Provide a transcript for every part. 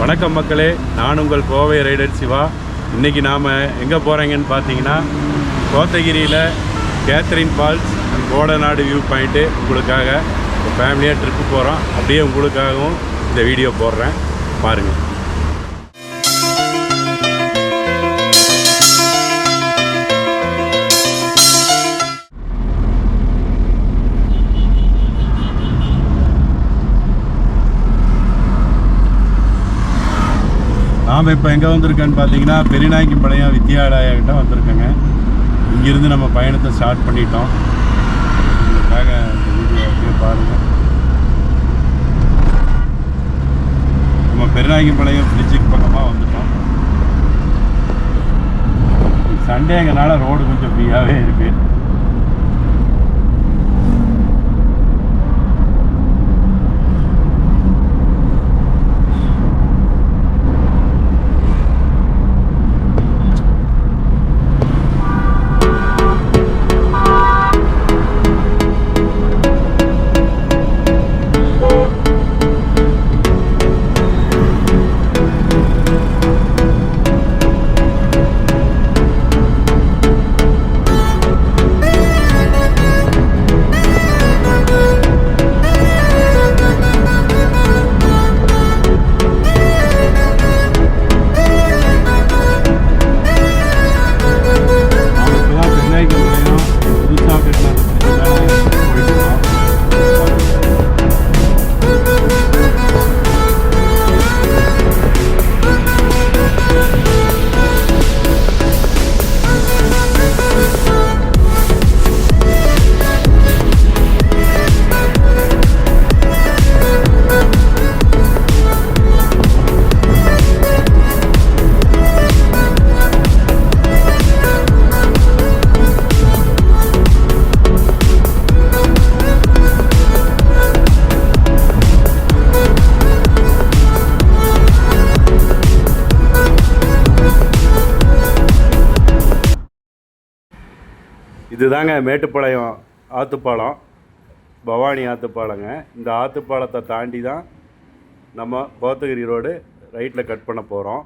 வணக்கம் மக்களே, நான் உங்கள் கோவை ரைடர் சிவா. இன்றைக்கி நாம் எங்கே போகிறீங்கன்னு பார்த்தீங்கன்னா, கோத்தகிரியில் Catherine Falls and Kodanad view point உங்களுக்காக ஃபேமிலியாக ட்ரிப்பு போகிறோம். அப்படியே உங்களுக்காகவும் இந்த வீடியோ போடுறேன், பாருங்கள். நாம் இப்போ எங்கே வந்திருக்கேன்னு பார்த்தீங்கன்னா, பெரியநாயக்கம்பாளையம் வித்யாலயாக்கிட்ட வந்திருக்கேங்க. இங்கேருந்து நம்ம பயணத்தை ஸ்டார்ட் பண்ணிட்டோம். இதுக்காக இந்த வீடியோ அப்படியே பாருங்கள். நம்ம பெரியநாயக்கம்பாளையம் பிரிட்ஜுக்கு பக்கமாக வந்துட்டோம். சண்டேங்கனால ரோடு கொஞ்சம் ஃப்ரீயாகவே இருக்குது. இதுதாங்க மேட்டுப்பாளையம் ஆற்றுப்பாலம், பவானி ஆற்றுப்பாலங்க. இந்த ஆற்றுப்பாலத்தை தாண்டி தான் நம்ம கோத்தகிரி ரோடு ரைட்டில் கட் பண்ண போகிறோம்.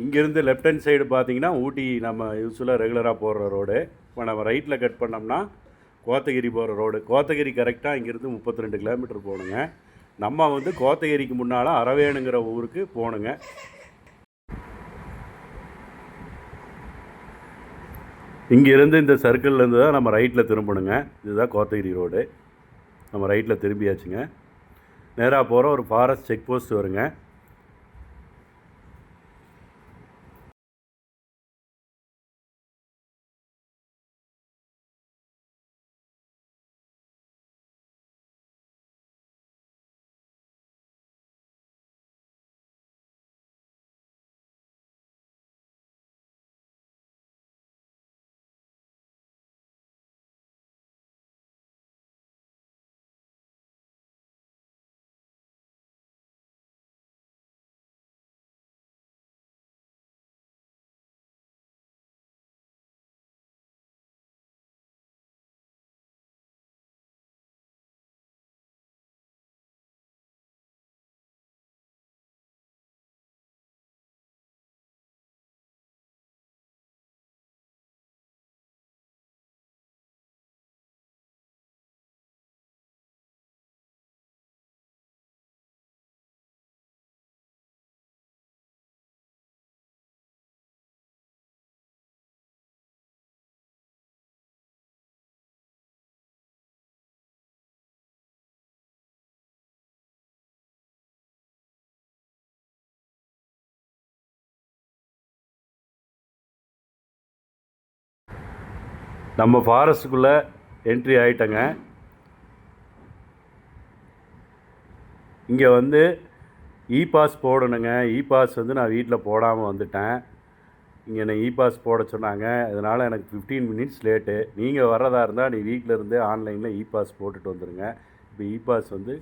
இங்கேருந்து லெஃப்ட் ஹேண்ட் சைடு பார்த்திங்கன்னா ஊட்டி நம்ம யூஸ்வலாக ரெகுலராக போகிற ரோடு. இப்போ நம்ம ரைட்டில் கட் பண்ணோம்னா கோத்தகிரி போகிற ரோடு. கோத்தகிரி கரெக்டாக இங்கேருந்து 32 கிலோமீட்டர் போகணுங்க. நம்ம வந்து கோத்தகிரிக்கு முன்னால் அரவேணுங்கிற ஊருக்கு போகணுங்க. இங்கேருந்து இந்த சர்க்கிள்லேருந்து தான் நம்ம ரைட்டில் திரும்பணுங்க. இதுதான் கோத்தகிரி ரோடு. நம்ம ரைட்டில் திரும்பியாச்சுங்க. நேராக போகிற ஒரு ஃபாரஸ்ட் செக் போஸ்ட் வருங்க. நம்ம ஃபாரஸ்ட்டுக்குள்ளே என்ட்ரி ஆகிட்டங்க. இங்கே வந்து இ-பாஸ் போடணுங்க. இ-பாஸ் வந்து நான் வீட்டில் போடாமல் வந்துட்டேன். இங்கே என்னை இ-பாஸ் போட சொன்னாங்க. அதனால் எனக்கு 15 மினிட்ஸ் லேட்டு. நீங்கள் வர்றதா இருந்தால் நீ வீட்டில் இருந்தே ஆன்லைனில் இ-பாஸ் போட்டுட்டு வந்துடுங்க. இப்போ இ-பாஸ் வந்து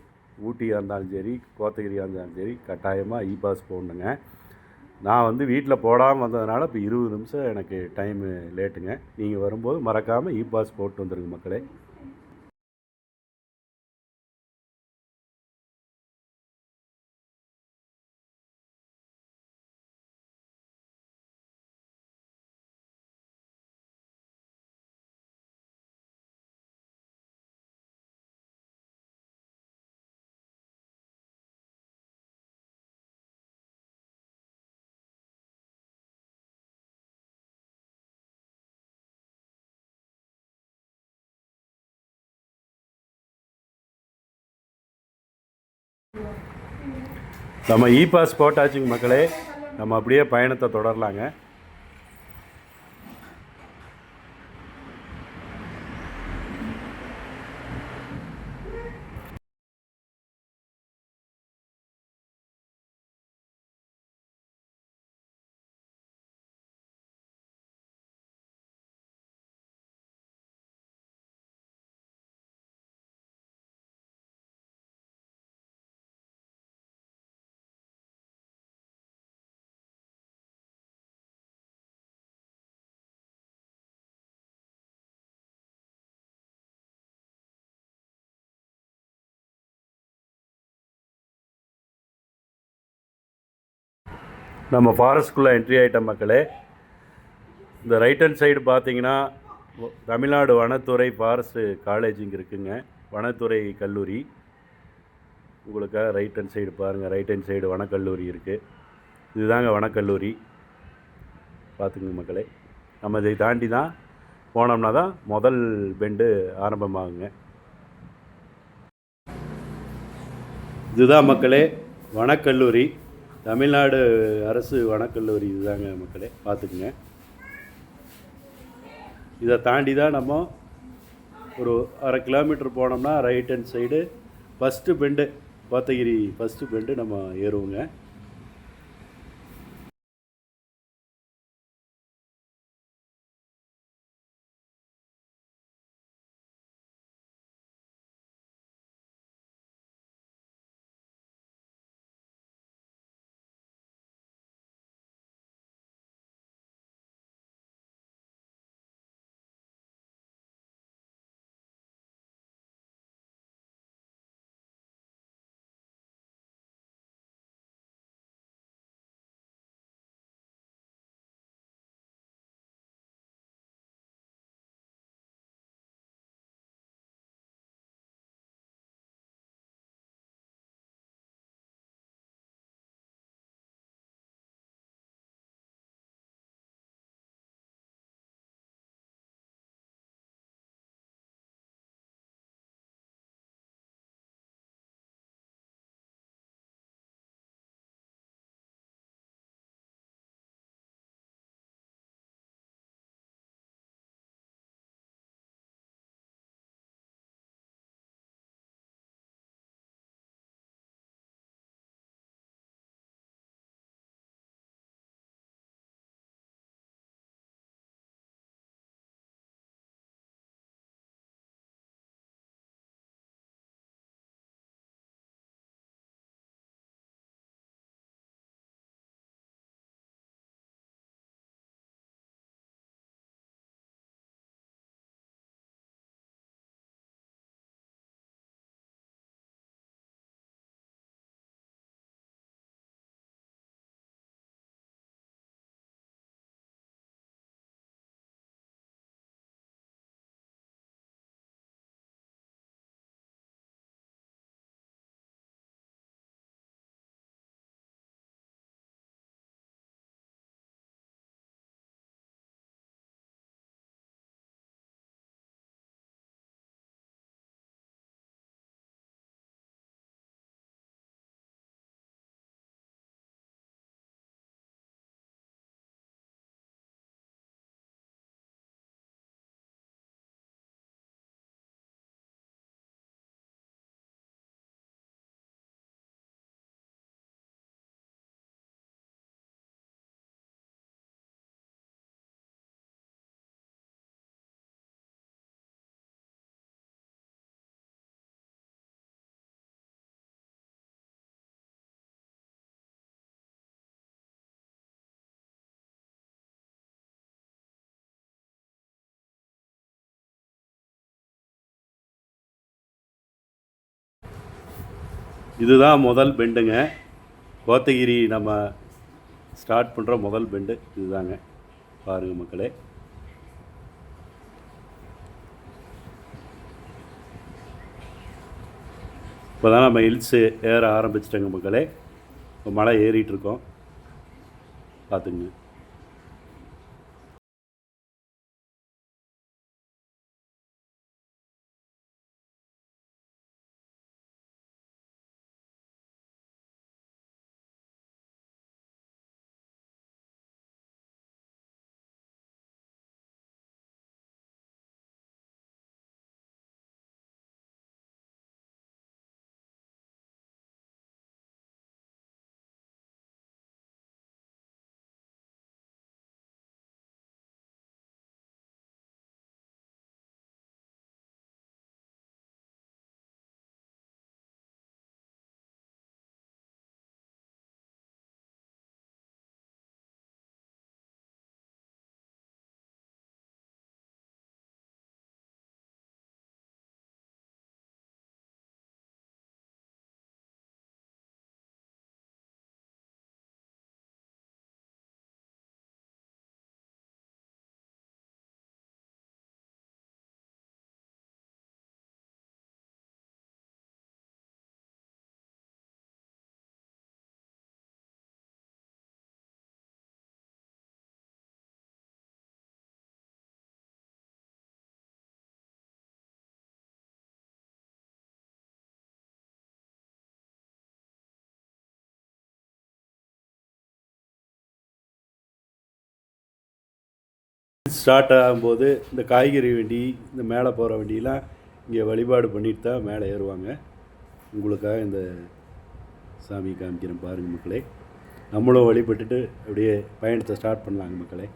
ஊட்டியாக இருந்தாலும் சரி, கோத்தகிரியாக இருந்தாலும் சரி, கட்டாயமாக இ-பாஸ் போடணுங்க. நான் வந்து வீட்டில் போடாமல் வந்ததுனால இப்போ 20 நிமிஷம் எனக்கு டைமு லேட்டுங்க. நீங்கள் வரும்போது மறக்காமல் இ-பாஸ் போட்டு வந்துடுங்க மக்களே. நம்ம இ பாஸ் போட்டாச்சுங்க மக்களே. நம்ம அப்படியே பயணத்தை தொடரலாங்க. நம்ம ஃபாரஸ்ட்குள்ளே என்ட்ரி ஆகிட்ட மக்களே. இந்த ரைட் ஹேண்ட் சைடு பார்த்தீங்கன்னா தமிழ்நாடு வனத்துறை ஃபாரஸ்ட்டு காலேஜ் இங்கே இருக்குங்க. வனத்துறை கல்லூரி. உங்களுக்காக ரைட் ஹேண்ட் சைடு பாருங்கள். ரைட் ஹேண்ட் சைடு வனக்கல்லூரி இருக்குது. இதுதாங்க வனக்கல்லூரி. பார்த்துங்க மக்களே. நம்ம இதை தாண்டி தான் போனோம்னா தான் முதல் பெண்டு ஆரம்பமாகுங்க. இதுதான் மக்களே வனக்கல்லூரி. தமிழ்நாடு அரசு வனக்கல்லூரி இதுதாங்க மக்களே. பார்த்துக்குங்க. இதை தாண்டி தான் நம்ம ஒரு 1/2 கிலோமீட்டர் போனோம்னா right hand side first bend, Kotagiri first bend நம்ம ஏறுவோங்க. இதுதான் முதல் பெண்டுங்க. கோத்தகிரி நம்ம ஸ்டார்ட் பண்ணுற முதல் பெண்டு இதுதாங்க. பாருங்கள் மக்களே. இப்போ தான் நம்ம ஹில்ஸு ஏற ஆரம்பிச்சிட்டோங்க மக்களே. இப்போ மலை ஏறிட்டுருக்கோம். பார்த்துங்க. ஸ்டார்ட் ஆகும்போது இந்த காய்கறி வண்டி, இந்த மேலே போகிற வண்டியெலாம் இங்கே வழிபாடு பண்ணிட்டு தான் மேலே ஏறுவாங்க. உங்களுக்காக இந்த சாமி காமிக்கிறேன் பாருங்கள் மக்களே. நம்மளும் வழிபட்டுட்டு அப்படியே பயணத்தை ஸ்டார்ட் பண்ணலாங்க மக்களே.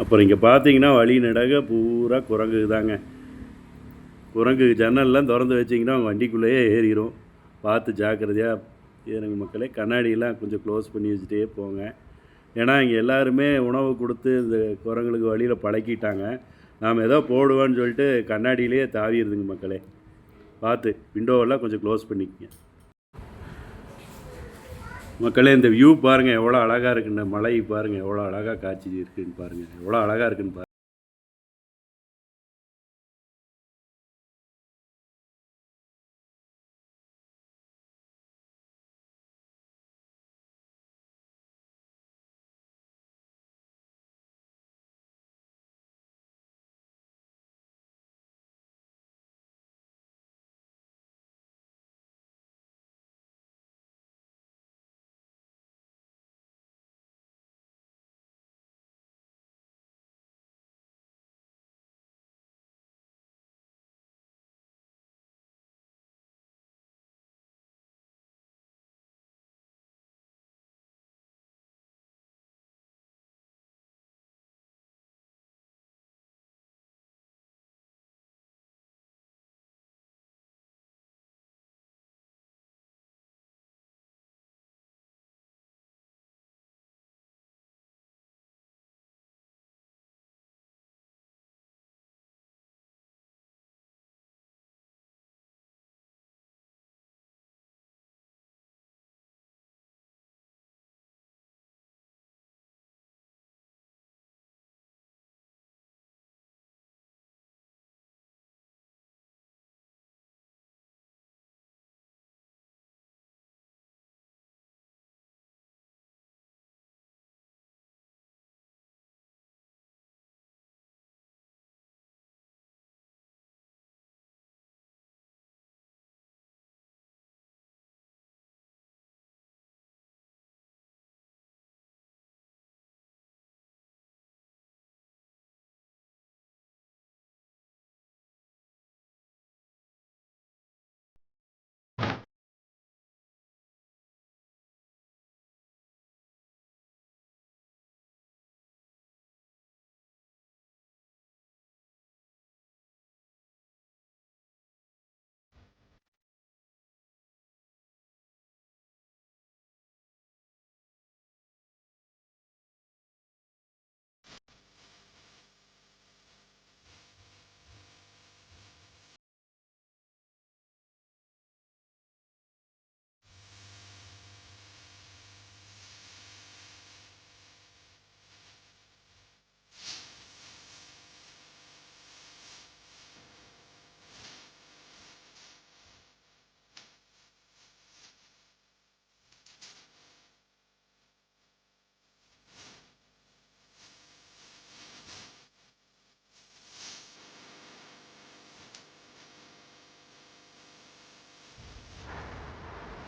அப்புறம் இங்கே பார்த்தீங்கன்னா வழி நெடுக பூரா குரங்கு தாங்க. குரங்கு ஜன்னல்லாம் திறந்து வச்சிங்கன்னா அவங்க வண்டிக்குள்ளேயே ஏறிடும். பார்த்து ஜாக்கிரதையாக ஏறுங்க மக்களே. கண்ணாடியெல்லாம் கொஞ்சம் க்ளோஸ் பண்ணி வச்சுட்டே போங்க. ஏன்னா இங்கே எல்லாருமே உணவு கொடுத்து இந்த குரங்களுக்கு வழியில் பழக்கிட்டாங்க. நாம் ஏதோ போடுவோன்னு சொல்லிட்டு கண்ணாடியிலேயே தாவிடுதுங்க மக்களே. பார்த்து விண்டோவெல்லாம் கொஞ்சம் க்ளோஸ் பண்ணிக்கங்க மக்களே. இந்த வியூ பாருங்கள் எவ்வளோ அழகாக இருக்குன்னு. மலை பாருங்கள் எவ்வளோ அழகாக காட்சி இருக்குதுன்னு பாருங்கள். எவ்வளோ அழகாக இருக்குன்னு பாருங்கள்.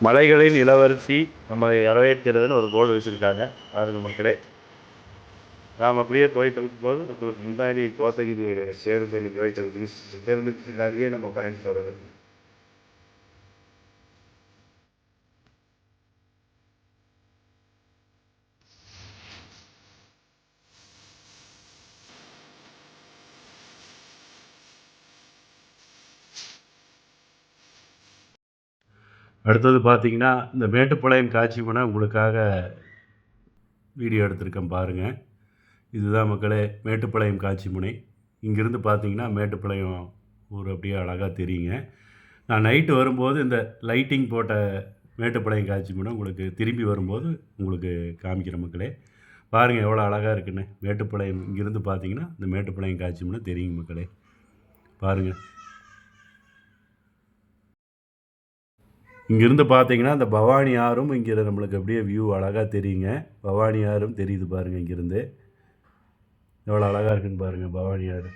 மலைகளின் இளவரசி நம்ம வரவேற்கிறதுன்னு ஒரு போர்டு வச்சுருக்காங்க. அது மக்களே நாம் அப்படியே போயிட்டு இருக்கும்போது முன்னாடி கோத்தகிரி சேருந்தேரி போயிட்டு இருக்கு. சேர்ந்துக்கு நம்ம பயணித்து வருது. அடுத்தது பார்த்தீங்கன்னா இந்த மேட்டுப்பாளையம் காட்சிமனை உங்களுக்காக வீடியோ எடுத்திருக்கேன் பாருங்கள். இதுதான் மக்களே மேட்டுப்பாளையம் காட்சிமுனை. இங்கேருந்து பார்த்தீங்கன்னா மேட்டுப்பாளையம் ஊர் அப்படியே அழகாக தெரியுங்க. நான் நைட்டு வரும்போது இந்த லைட்டிங் போட்ட மேட்டுப்பாளையம் காட்சிமுனை உங்களுக்கு திரும்பி வரும்போது உங்களுக்கு காமிக்கிற மக்களே. பாருங்கள் எவ்வளோ அழகாக இருக்குன்னு. மேட்டுப்பாளையம் இங்கேருந்து பார்த்தீங்கன்னா இந்த மேட்டுப்பாளையம் காட்சிமுனை தெரியுங்க மக்களே. பாருங்கள் இங்கேருந்து பார்த்தீங்கன்னா இந்த பவானி ஆறும் இங்கே நம்மளுக்கு அப்படியே வியூ அழகாக தெரியுங்க. பவானி ஆறும் தெரியுது பாருங்கள். இங்கேருந்து எவ்வளோ அழகாக இருக்குன்னு பாருங்கள் பவானி ஆறு.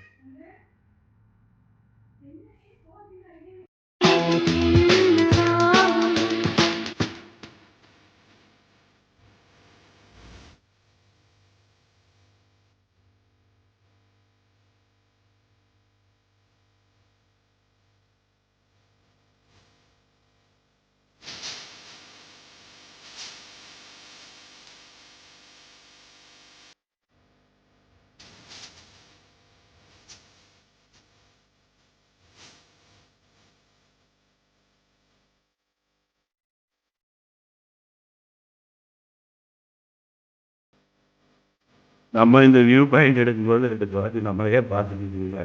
நம்ம இந்த வியூ பாயிண்ட் எடுக்கும்போது ரெண்டு பார்த்து நம்மளையே பார்த்துக்கிட்டு இல்லை.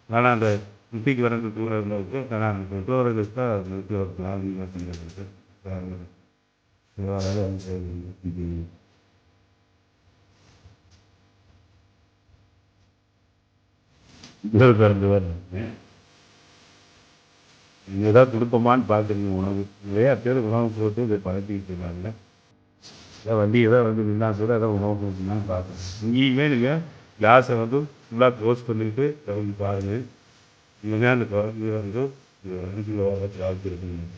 ஆனால் அந்த சுற்றிக்கு வரது தூரம் இருக்குது. ஆனால் அந்த பெற்றோர்களுக்கு தான் நிறுத்தி வரலாம். இங்கே தான் கொடுப்போமான்னு பார்க்குறீங்க உணவு. நிறையா பேர் உணவு போட்டு இதை பழக்கிட்டு இருக்காங்க. வண்டி ஏதாவது வந்து நின்னா கூட ஏதாவது உணவு கொடுக்கணும்னு பார்க்குறேன். இங்கேயுமே நீங்கள் கிளாஸை வந்து ஃபுல்லாக க்ளோஸ் பண்ணிவிட்டு வந்து பாருங்கள். இனிமேல் அந்த குழந்தை வந்து ஜாப் இருக்குங்க.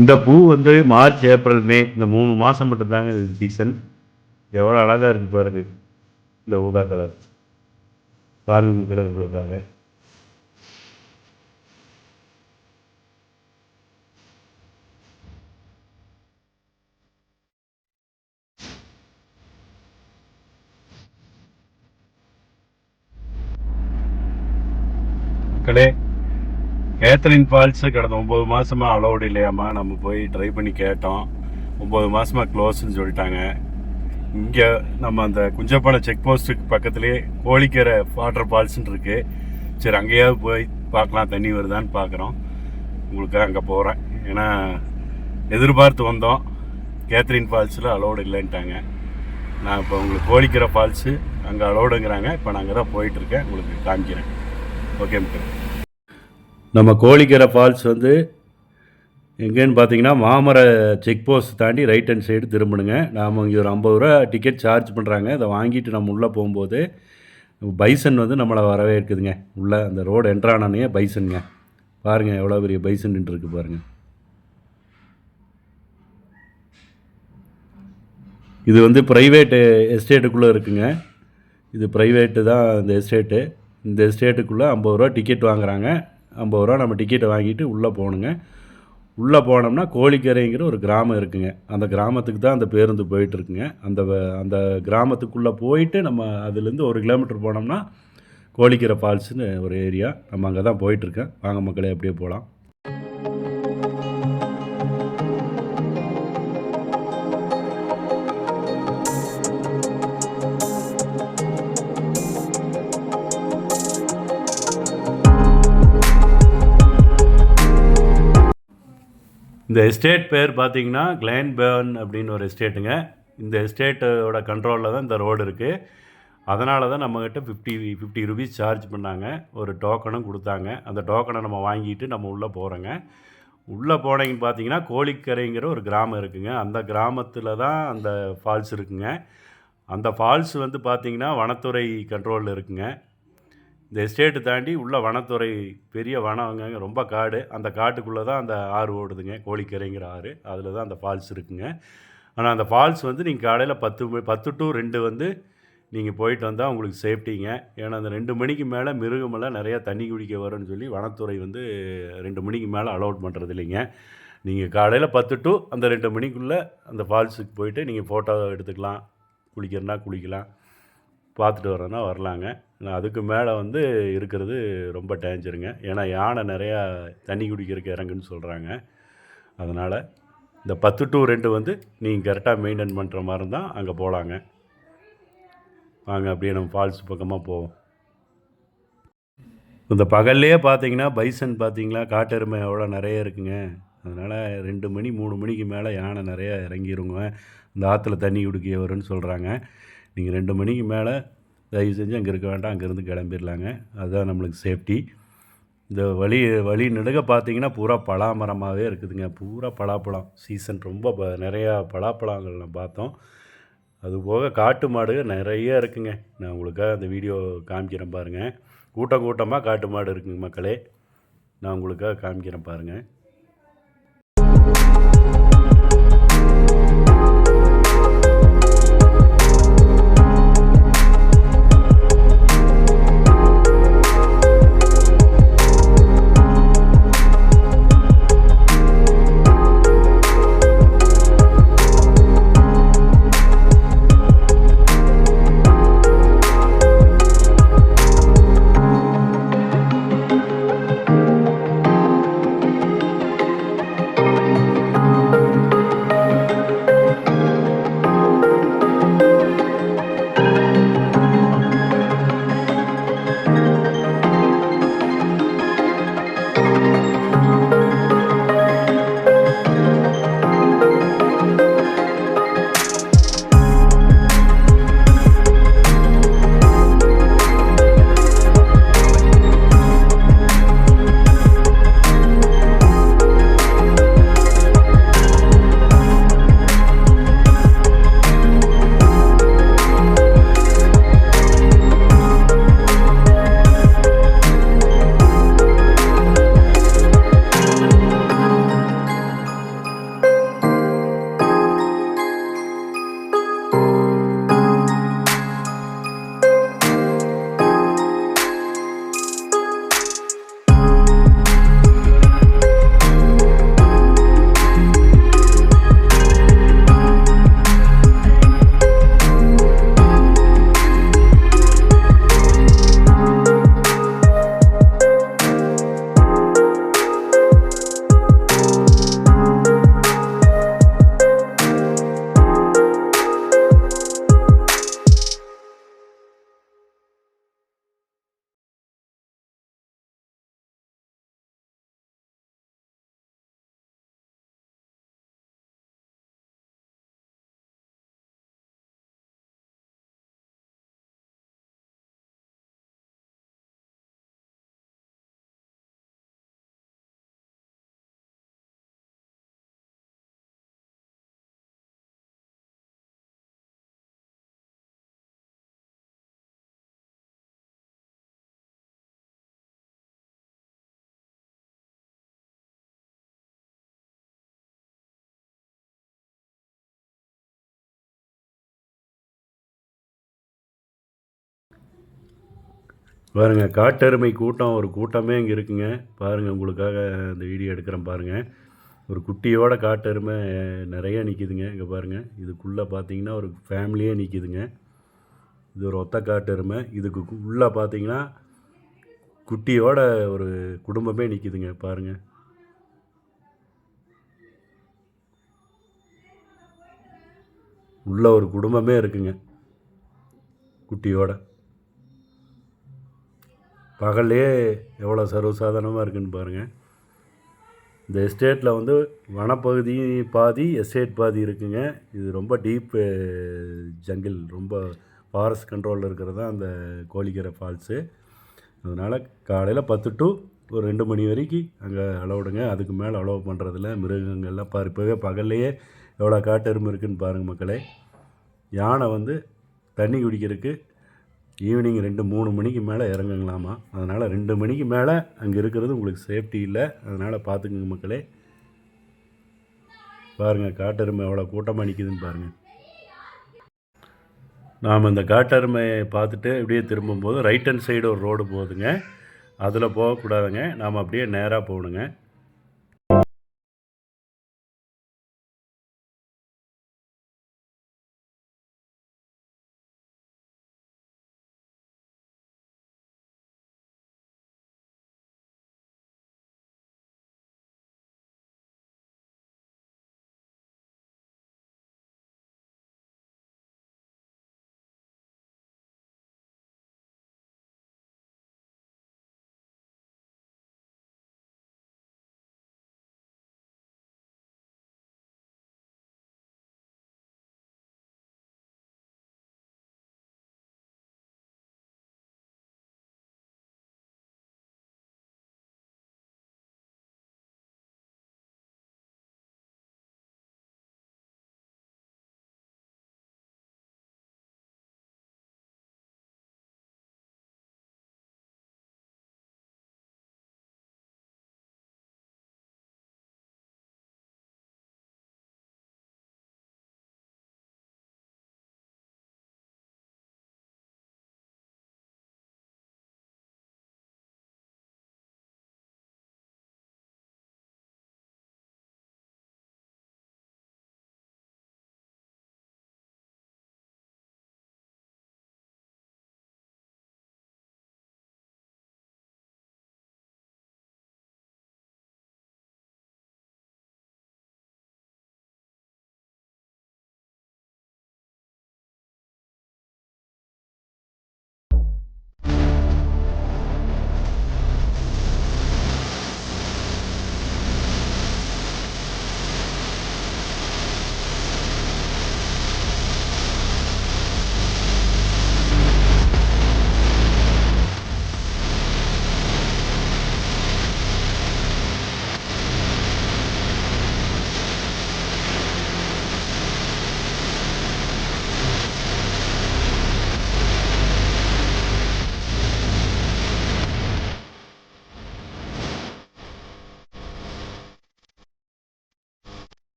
இந்த பூ வந்து மார்ச் ஏப்ரல் மே இந்த 3 மாதம் மட்டும்தாங்க இது சீசன். எவ்வளோ அழகாக இருக்குது பாருங்க. இந்த ஊதா கலர் பாருங்க கிடக்குறாங்க. மக்களே கேத்தரின் ஃபால்ஸு கடந்த 9 மாதமாக அலௌடு இல்லையாம்மா. நம்ம போய் ட்ரை பண்ணி கேட்டோம். 9 மாதமாக க்ளோஸ்ன்னு சொல்லிட்டாங்க. இங்கே நம்ம அந்த குஞ்சப்பாளையம் செக் போஸ்ட்டுக்கு பக்கத்துலேயே கோழிக்கரை வாட்டர் ஃபால்ஸ்ன்னு இருக்குது. சரி அங்கேயாவது போய் பார்க்கலாம் தண்ணி வருதான்னு பார்க்குறோம். உங்களுக்கு அங்கே போகிறேன். ஏன்னா எதிர்பார்த்து வந்தோம். கேத்ரின் ஃபால்ஸில் அலௌடு இல்லைன்ட்டாங்க. நான் இப்போ உங்களுக்கு கோழிக்கரை ஃபால்ஸு அங்கே அலௌடுங்கிறாங்க. இப்போ நான் அங்கே தான் போயிட்டுருக்கேன். உங்களுக்கு காமிக்கிறேன். ஓகே மக்கள். நம்ம கோழிக்கரை ஃபால்ஸ் வந்து எங்கேன்னு பார்த்தீங்கன்னா மாமர செக் போஸ்ட் தாண்டி ரைட் ஹேண்ட் சைடு திரும்பணுங்க. நாம் இங்கே ஒரு 50 ரூபா டிக்கெட் சார்ஜ் பண்ணுறாங்க. அதை வாங்கிட்டு நம்ம உள்ளே போகும்போது பைசன் வந்து நம்மளை வரவேற்குதுங்க. உள்ளே அந்த ரோடு என்ட்ரானே பைசனுங்க. பாருங்கள் எவ்வளோ பெரிய பைசன் நின்றுருக்கு பாருங்கள். இது வந்து ப்ரைவேட்டு எஸ்டேட்டுக்குள்ளே இருக்குங்க. இது ப்ரைவேட்டு தான் இந்த எஸ்டேட்டு. இந்த எஸ்டேட்டுக்குள்ளே 50 ரூபா டிக்கெட் வாங்குகிறாங்க. 50 ரூபா நம்ம டிக்கெட்டை வாங்கிட்டு உள்ளே போகணுங்க. உள்ளே போனோம்னா கோழிக்கரைங்கிற ஒரு கிராமம் இருக்குங்க. அந்த கிராமத்துக்கு தான் அந்த பேருந்து போயிட்டுருக்குங்க. அந்த கிராமத்துக்குள்ளே போயிட்டு நம்ம அதுலேருந்து 1 கிலோமீட்டர் போனோம்னா கோழிக்கரை ஃபால்ஸுன்னு ஒரு ஏரியா. நம்ம அங்கே தான் போயிட்டுருக்கேன். வாங்க மக்களே அப்படியே போகலாம். இந்த எஸ்டேட் பேர் பார்த்தீங்கன்னா கிளான்பர்ன் அப்படின்னு ஒரு எஸ்டேட்டுங்க. இந்த எஸ்டேட்டோட கண்ட்ரோலில் தான் இந்த ரோடு இருக்குது. அதனால தான் நம்மக்கிட்ட 50 ருபீஸ் சார்ஜ் பண்ணாங்க. ஒரு டோக்கனும் கொடுத்தாங்க. அந்த டோக்கனை நம்ம வாங்கிட்டு நம்ம உள்ளே போகிறோங்க. உள்ளே போனீங்கன்னு பார்த்தீங்கன்னா கோழிக்கரைங்கிற ஒரு கிராமம் இருக்குங்க. அந்த கிராமத்தில் தான் அந்த ஃபால்ஸ் இருக்குங்க. அந்த ஃபால்ஸ் வந்து பார்த்திங்கன்னா வனத்துறை கண்ட்ரோலில் இருக்குங்க. இந்த எஸ்டேட்டு தாண்டி உள்ள வனத்துறை பெரிய வனங்க, ரொம்ப காடு. அந்த காட்டுக்குள்ளே தான் அந்த ஆறு ஓடுதுங்க, கோழிக்கரைங்கிற ஆறு. அதில் தான் அந்த ஃபால்ஸ் இருக்குங்க. ஆனால் அந்த ஃபால்ஸ் வந்து நீங்கள் காலையில் 10 to 2 வந்து நீங்கள் போயிட்டு வந்தால் உங்களுக்கு சேஃப்டிங்க. ஏன்னா அந்த 2 மணிக்கு மேலே மிருகமெல்லாம் நிறையா தண்ணி குடிக்க வரும்னு சொல்லி வனத்துறை வந்து 2 மணிக்கு மேலே அலோட் பண்ணுறது இல்லைங்க. நீங்கள் காலையில் 10 to அந்த 2 மணிக்குள்ளே அந்த ஃபால்ஸுக்கு போயிட்டு நீங்கள் ஃபோட்டோ எடுத்துக்கலாம், குளிக்கிறனா குளிக்கலாம், பார்த்துட்டு வரனா வரலாங்க. அதுக்கு மேலே வந்து இருக்கிறது ரொம்ப டேஞ்சருங்க. ஏன்னா யானை நிறையா தண்ணி குடிக்கிறதுக்கு இறங்குன்னு சொல்கிறாங்க. அதனால் இந்த 10 to 2 வந்து நீங்கள் கரெக்டாக மெயின்டைன் பண்ணுற மாதிரி இருந்தால் அங்கே போகலாங்க. வாங்க அப்படியே நம்ம ஃபால்ஸ் பக்கமாக போவோம். இந்த பகல்லையே பார்த்தீங்கன்னா பைசன் பார்த்தீங்களா, காட்டெருமை எவ்வளோ நிறைய இருக்குங்க. அதனால் 2 மணி 3 மணிக்கு மேலே யானை நிறையா இறங்கிருங்க. இந்த ஆற்றுல தண்ணி குடிக்க வரும்னு சொல்கிறாங்க. நீங்கள் 2 மணிக்கு மேலே தயவு செஞ்சு அங்கே இருக்க வேண்டாம், அங்கேருந்து கிளம்பிடலாங்க. அதுதான் நம்மளுக்கு சேஃப்டி. இந்த வழி நெடுக பார்த்தீங்கன்னா பூரா பலாமரமாகவே இருக்குதுங்க. பூரா பலாப்பழம் சீசன். ரொம்ப நிறையா பலாப்பழங்கள் நான் பார்த்தோம். அதுபோக காட்டு மாடு நிறைய இருக்குங்க. நான் உங்களுக்காக அந்த வீடியோ காமிக்கிறேன் பாருங்கள். கூட்டமாக காட்டு மாடு இருக்குங்க மக்களே. நான் உங்களுக்காக காமிக்கிறேன் பாருங்கள். பாருங்கள், காட்டெருமை கூட்டம், ஒரு கூட்டமே இங்கே இருக்குங்க. பாருங்கள், உங்களுக்காக இந்த வீடியோ எடுக்கிறேன் பாருங்கள். ஒரு குட்டியோட காட்டெருமை நிறைய நிற்கிதுங்க. இங்கே பாருங்கள், இதுக்குள்ளே பார்த்தீங்கன்னா ஒரு ஃபேமிலியே நிற்கிதுங்க. இது ஒரு ஒத்த காட்டெருமை. இதுக்கு உள்ளே பார்த்தீங்கன்னா குட்டியோட ஒரு குடும்பமே நிற்கிதுங்க. பாருங்கள், உள்ள ஒரு குடும்பமே இருக்குங்க குட்டியோட. பகல்லையே எவ்வளோ சர்வசாதாரணமாக இருக்குதுன்னு பாருங்கள். இந்த எஸ்டேட்டில் வந்து வனப்பகுதி பாதி எஸ்டேட் பாதி இருக்குங்க. இது ரொம்ப டீப்பு ஜங்கிள், ரொம்ப ஃபாரஸ்ட் கண்ட்ரோலில் இருக்கிறது தான் அந்த கோழிக்கரை ஃபால்ஸு. அதனால் காலையில் 10 to ஒரு 2 மணி வரைக்கும் அங்கே அலோடுங்க. அதுக்கு மேலே அலோவ் பண்ணுறதில்ல. மிருகங்கள்லாம் இப்போவே பகல்லையே எவ்வளோ காட்டெருமை இருக்குதுன்னு பாருங்கள் மக்களே. யானை வந்து தண்ணி குடிக்கிறதுக்கு ஈவினிங் 2-3 மணிக்கு மேலே இறங்குங்களாமா. அதனால் 2 மணிக்கு மேலே அங்கே இருக்கிறது உங்களுக்கு சேஃப்டி இல்லை. அதனால் பார்த்துக்குங்க மக்களே. பாருங்கள் காட்டெருமை எவ்வளோ கூட்டமாக நிற்கிதுன்னு பாருங்கள். நாம் இந்த காட்டெருமையை பார்த்துட்டு இப்படியே திரும்பும்போது ரைட் ஹேண்ட் சைடு ஒரு ரோடு போகுதுங்க. அதில் போகக்கூடாதுங்க. நாம் அப்படியே நேராக போகணுங்க.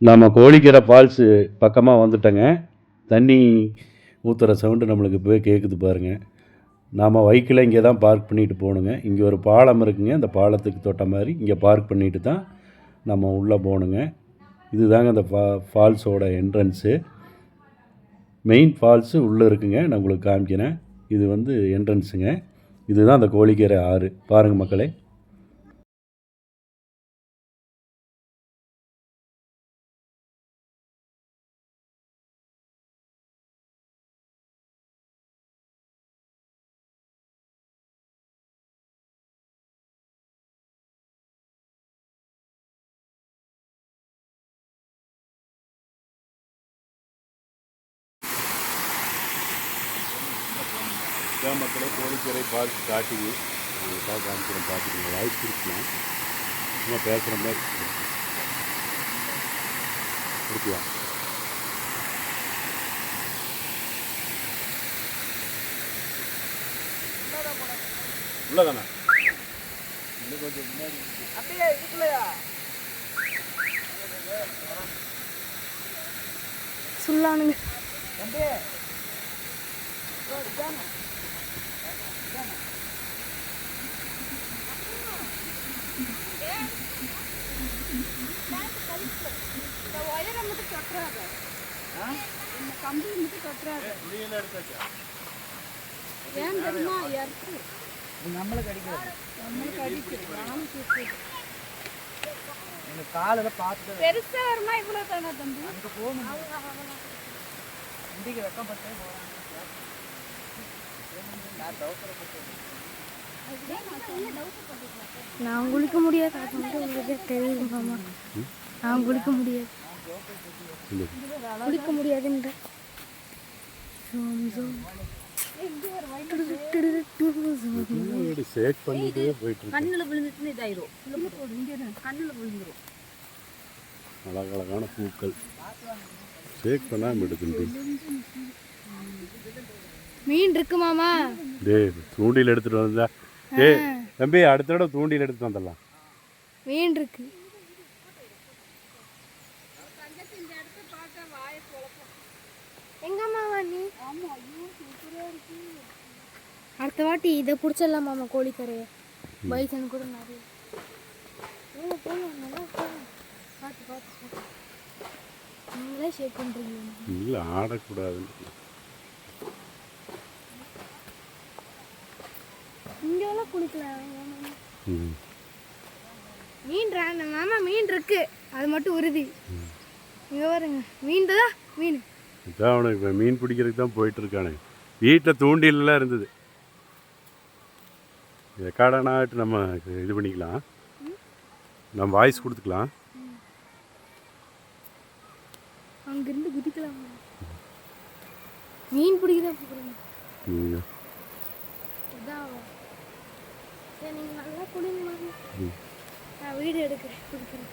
நாம் கோழிக்கரை ஃபால்ஸு பக்கமாக வந்துட்டோங்க. தண்ணி ஊற்றுற சவுண்டு நம்மளுக்கு இப்போவே கேட்குது பாருங்கள். நாம் வைக்கில் இங்கே தான் பார்க் பண்ணிவிட்டு போகணுங்க. இங்கே ஒரு பாலம் இருக்குங்க. அந்த பாலத்துக்கு தொட்ட மாதிரி இங்கே பார்க் பண்ணிவிட்டு தான் நம்ம உள்ளே போகணுங்க. இது தாங்க அந்த ஃபால்ஸோட என்ட்ரன்ஸு. மெயின் ஃபால்ஸு உள்ளே இருக்குங்க. நான் உங்களுக்கு காமிக்கிறேன். இது வந்து என்ட்ரன்ஸுங்க. இதுதான் அந்த கோழிக்கரை ஆறு. பாருங்கள் மக்களே. மக்களே கோழிக்கரை ஃபால்ஸ் காட்டுது. உங்களுக்காக காமிக்கிறேன், பார்த்துக்கோங்க. வாய்ஸ் கொடுக்கலாம், சும்மா பேசுகிற மாதிரி கொடுக்கலாம். உள்ளதானே இன்னும் கொஞ்சம் முன்னாடி அப்படியே இதுக்குள்ளயா சொல்லானுங்க அப்படியே இந்த ஒயரை மட்டும் தொட்டுறாத, இந்த கம்பி மட்டும் தொட்டுறாத. ஏன் தெரியுமா? எர்த்து நம்மளுக்கு அடிக்கிறது, நம்மளுக்கு அடிக்குது. நானும் கேட்குது. எங்கள் காலில் பார்த்து பெருசா வருமா? இவ்வளோ தானே தம்பி? அங்கே போகணும். இண்டிக்கு வெக்கப்பட்டே போகிறாங்க. நான் குளிக்க முடியாது, அது மட்டும் உங்களுக்கு தெரியும் மாமா. நான் குளிக்க முடியாது, குளிக்க முடியாதுன்ற சேக் பண்ணிட்டே போயிட்டு கண்ணில் விழுந்துட்டுன்னு இதாயிரும். கண்ணில் விழுந்துரும். அழகழகான பூக்கள் சேக் பண்ணாமல் எடுக்குது. மீன் இருக்கு மாமா. டேய் தூண்டில் எடுத்துகிட்டு வந்தா டேய் தம்பி அடுத்த தடவை தூண்டில் எடுத்துட்டு வந்துடலாம். மீன் இருக்கு. எங்க மாமா நீ? அடுத்த வாட்டி இதை பிடிச்சிடலாம் மாமா, கோழிக்கரையை. பைசன் கூட நிறைய பார்த்து பார்த்து நீங்களே ஷேக் பண்ணுறீங்க. இல்லை ஆடக்கூடாதுன்னு இங்கெல்லாம் குளிக்கலாம். மீன் மாமா, மீன் இருக்கு, அது மட்டும் உறுதி. இங்கே பாருங்க, மீன் தான் மீன். இதான் அவனுக்கு இப்போ மீன் பிடிக்கிறதுக்கு தான் போயிட்டுருக்கானே. வீட்டில் தூண்டிலெலாம் இருந்தது. ரெக்கார்டானாட்டு நம்ம இது பண்ணிக்கலாம், நம்ம வாய்ஸ் கொடுத்துக்கலாம். அங்கிருந்து குதிக்கலாம். மீன் பிடிக்கிறதா போகிறேன். சரி நீங்கள் நல்லா குடிங்க, நான் வீடு எடுக்கிறேன், குடிக்கிறேன்.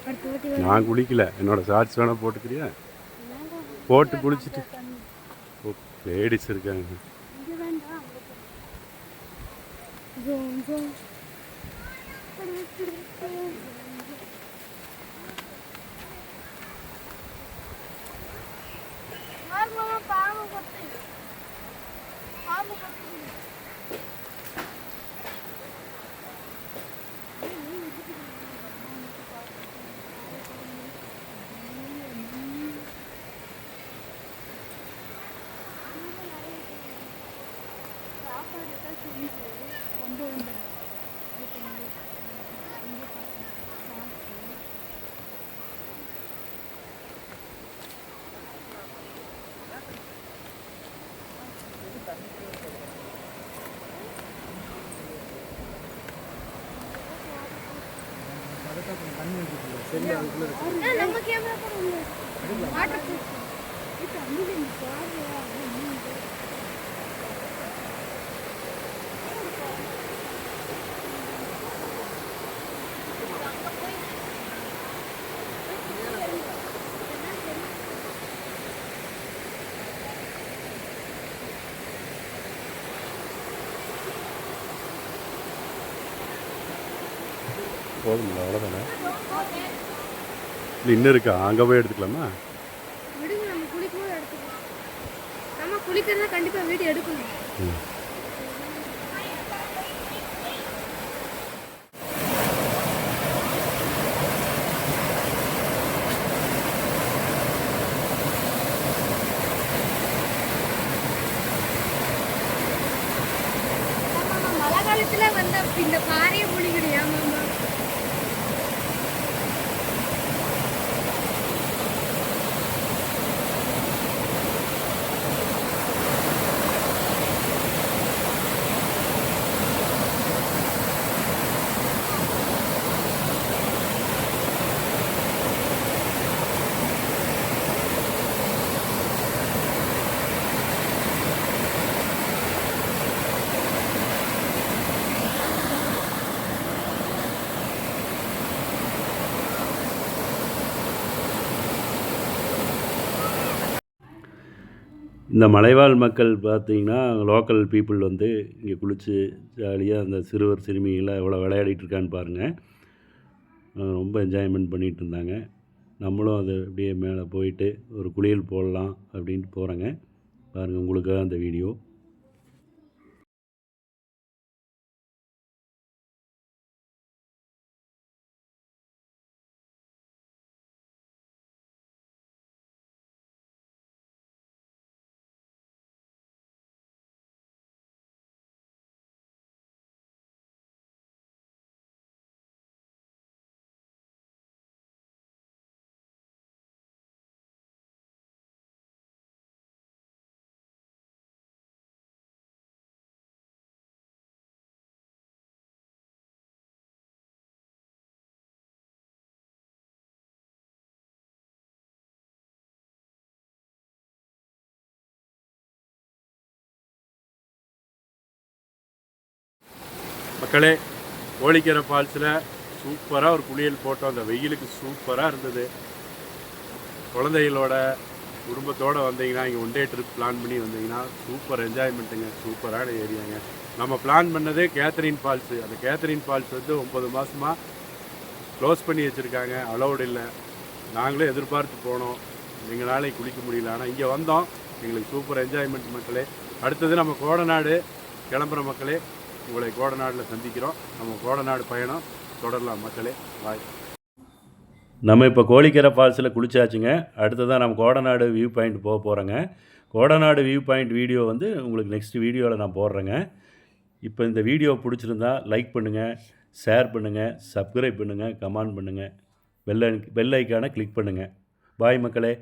அடுத்த வாட்டி நான் குளிக்கல, என்னோட ஷார்ட்ஸ் வேணால் போட்டுக்கிறியா? போட்டு குளிச்சுட்டு லேடிஸ் இருக்காங்க. நம்ம கேமரா போதும், அவ்வளோதானே. இல்லை இன்னும் இருக்கா? அங்கே போய் எடுத்துக்கலாமா? விடுங்க, நம்ம குளிக்கும்போது எடுத்துக்கலாம். நம்ம குளிக்கிறதா கண்டிப்பாக வீடியோ எடுக்கணும். மழை காலத்தில் வந்த இந்த பாறையை பிடிக்கணும். ஆமாம்மா, இந்த மலைவாழ் மக்கள் பார்த்திங்கன்னா லோக்கல் பீப்புள் வந்து இங்கே குளித்து ஜாலியாக அந்த சிறுவர் சிறுமிகளாக எவ்வளோ விளையாடிட்டு இருக்கான்னு பாருங்கள். ரொம்ப என்ஜாய்மெண்ட் பண்ணிகிட்டு இருந்தாங்க. நம்மளும் அது அப்படியே மேலே போயிட்டு ஒரு குளியல் போடலாம் அப்படின்ட்டு போகிறேங்க. பாருங்கள், உங்களுக்காக அந்த வீடியோ. மக்களே, கோழிக்கரை ஃபால்ஸில் சூப்பராக ஒரு குளியல் போட்டோம். அந்த வெயிலுக்கு சூப்பராக இருந்தது. குழந்தைகளோட குடும்பத்தோடு வந்தீங்கன்னா இங்கே ஒன் டே ட்ரிப் பிளான் பண்ணி வந்தீங்கன்னா சூப்பர் என்ஜாய்மெண்ட்டுங்க. சூப்பரான ஏரியாங்க. நம்ம பிளான் பண்ணது கேத்தரின் ஃபால்ஸு. அந்த கேத்தரின் ஃபால்ஸ் வந்து 9 மாதமாக க்ளோஸ் பண்ணி வச்சுருக்காங்க, அலௌடு இல்லை. நாங்களே எதிர்பார்த்து போனோம், எங்களால் குளிக்க முடியல. ஆனால் இங்கே வந்தோம், எங்களுக்கு சூப்பர் என்ஜாய்மெண்ட் மக்களே. அடுத்தது நம்ம கோடநாடு கிளம்புற மக்களே. உங்களை கோடநாடில் சந்திக்கிறோம். நம்ம கோடநாடு பயணம் தொடரலாம் மக்களே. பாய். நம்ம இப்போ கோழிக்கரை ஃபால்ஸில் குளிச்சாச்சுங்க. அடுத்ததான் நம்ம கோடநாடு வியூ பாயிண்ட் போக போகிறோங்க. கோடநாடு வியூ பாயிண்ட் வீடியோ வந்து உங்களுக்கு நெக்ஸ்ட் வீடியோவில் நான் போடுறேங்க. இப்போ இந்த வீடியோ பிடிச்சிருந்தா லைக் பண்ணுங்கள், ஷேர் பண்ணுங்கள், சப்ஸ்கிரைப் பண்ணுங்கள், கமெண்ட் பண்ணுங்கள், பெல் ஐக்கானை கிளிக் பண்ணுங்கள். பாய் மக்களே.